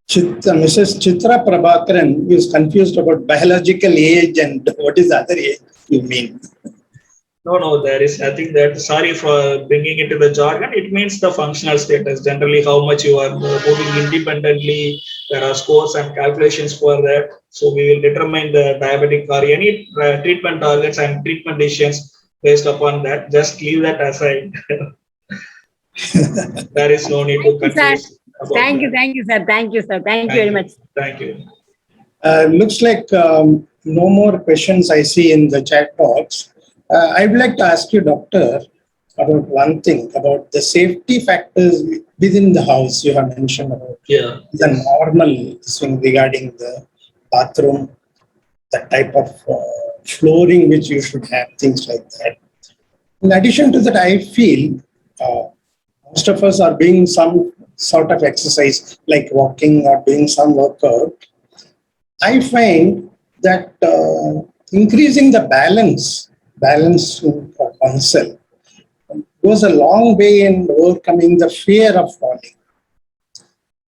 Mrs. Chitra Prabhakaran is confused about biological age and what is the other age you mean. No, there is nothing that. Sorry for bringing it to the jargon. It means the functional status. Generally, how much you are moving independently. There are scores and calculations for that. So we will determine the diabetic or any treatment targets and treatment decisions based upon that. Just leave that aside. There is no need to confuse. Thank you, sir. Thank you, sir. Thank you very much. Thank you. Looks like no more questions I see in the chat box. I would like to ask you, Doctor, about one thing, about the safety factors within the house. You have mentioned about the normal thing regarding the bathroom, the type of flooring which you should have, things like that. In addition to that, I feel most of us are doing some sort of exercise like walking or doing some workout. I find that increasing the balance of oneself goes a long way in overcoming the fear of falling.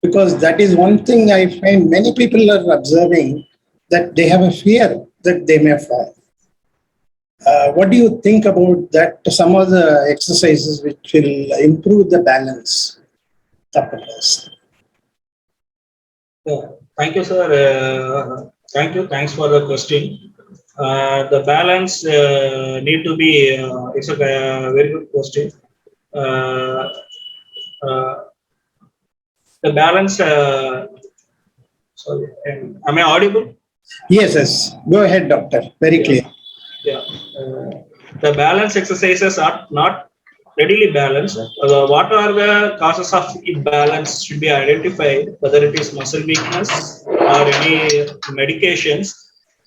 Because that is one thing I find many people are observing, that they have a fear that they may fall. What do you think about that? Some of the exercises which will improve the balance of the person. Thank you, sir. Thanks for the question. The balance need to be. It's a very good question. The balance. Sorry, am I audible? Yes. Go ahead, doctor. Very clear. Yeah. The balance exercises are not readily balanced. What are the causes of imbalance should be identified, whether it is muscle weakness or any medications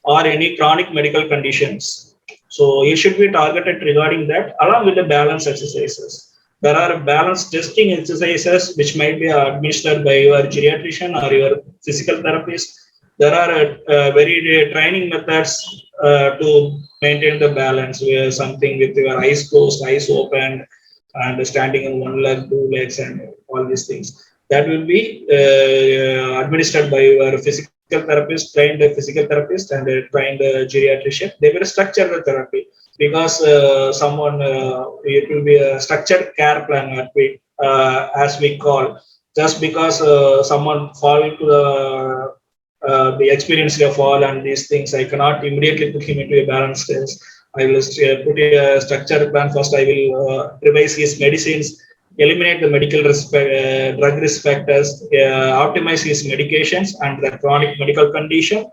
or any chronic medical conditions. So it should be targeted regarding that, along with the balance exercises. There are balance testing exercises which might be administered by your geriatrician or your physical therapist. There are very training methods to maintain the balance, where something with your eyes closed, eyes open, and standing on one leg, two legs, and all these things. That will be administered by your physical therapist, trained physical therapist, and trained geriatrician. They will structure the therapy because it will be a structured care plan, as we call. Just because someone fall into the experience of fall and these things, I cannot immediately put him into a balanced state. I will put a structured plan. First, I will revise his medicines, eliminate the medical drug risk factors, optimize his medications and the chronic medical condition,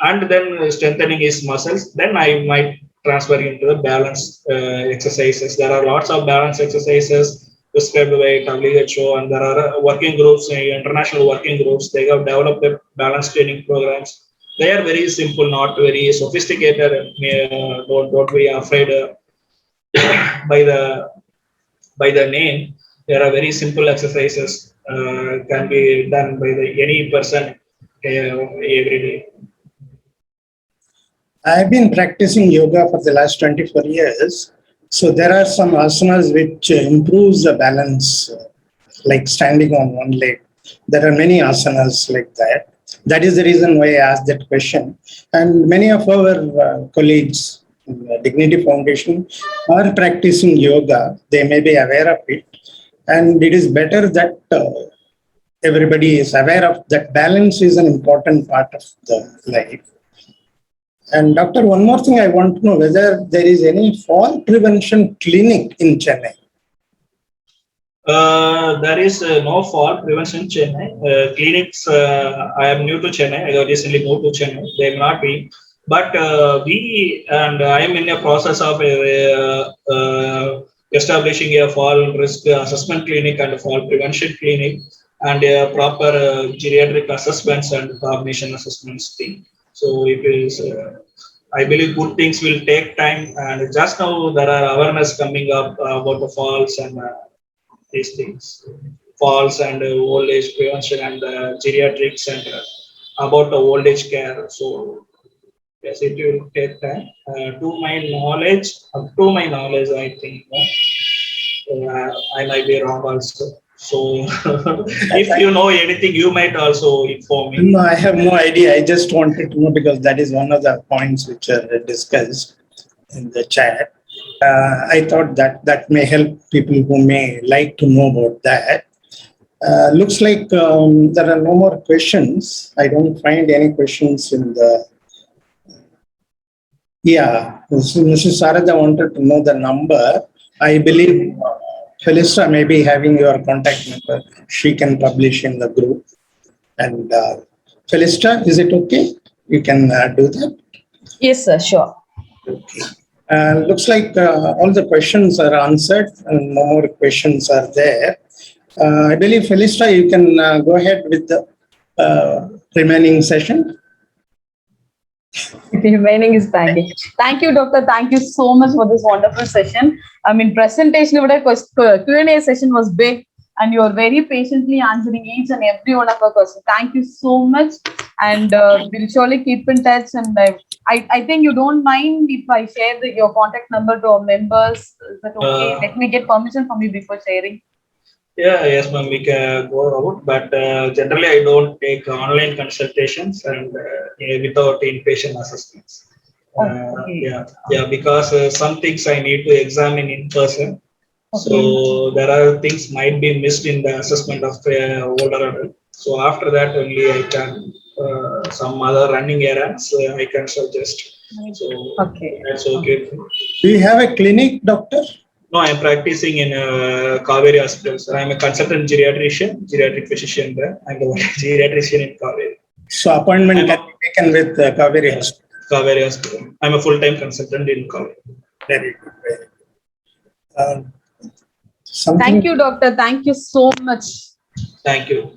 and then strengthening his muscles. Then I might transfer into the balance exercises. There are lots of balance exercises prescribed by WHO, and there are working groups, international working groups. They have developed balance training programs. They are very simple, not very sophisticated. Don't be afraid by the name. There are very simple exercises can be done by any person every day. I've been practicing yoga for the last 24 years. So there are some asanas which improves the balance, like standing on one leg. There are many asanas like that. That is the reason why I asked that question. And many of our colleagues in the Dignity Foundation are practicing yoga. They may be aware of it. And it is better that everybody is aware of that. Balance is an important part of the life. And doctor, one more thing I want to know, whether there is any fall prevention clinic in Chennai. There is no fall prevention in Chennai. Clinics, I am new to Chennai. I recently moved to Chennai. They may not be. But I am in a process of establishing a fall risk assessment clinic and a fall prevention clinic and a proper geriatric assessments and cognition assessments team. So it is, I believe good things will take time, and just now there are awareness coming up about the falls and these things, falls and old age prevention and geriatrics and about the old age care. So yes, it will take time. Up to my knowledge, I think I might be wrong also. So if you know anything, you might also inform me. No, I have no idea. I just wanted to know because that is one of the points which are discussed in the chat. I thought that may help people who may like to know about that. Looks like there are no more questions. I don't find any questions in the. Yeah, Mrs. Sarada wanted to know the number. I believe Felista may be having your contact number. She can publish in the group. And Felista, is it okay? You can do that. Yes, sir, sure. Okay. Looks like all the questions are answered and no more questions are there. I believe, Felista, you can go ahead with the remaining session. The remaining is banking. Thank you, doctor. Thank you so much for this wonderful session. I mean, presentation, Q&A session was big, and you are very patiently answering each and every one of our questions. Thank you so much, and we'll surely keep in touch. And I think you don't mind if I share your contact number to our members. Is that okay? Let me get permission from you before sharing. Yeah, yes, ma'am, we can go out, but generally I don't take online consultations and without inpatient assessments. Okay. Yeah, because some things I need to examine in person. Okay. So there are things might be missed in the assessment of the older adult. So after that only I can some other running errands I can suggest. So Okay. that's okay. Do you have a clinic, doctor? No, I am practicing in Kaveri Hospital. So I am a consultant geriatric physician there. I am the geriatrician in Kaveri. So appointment can be taken with Kaveri Hospital. Kaveri Hospital. I am a full-time consultant in Kaveri. Very good. Very good. Thank you, doctor. Thank you so much. Thank you.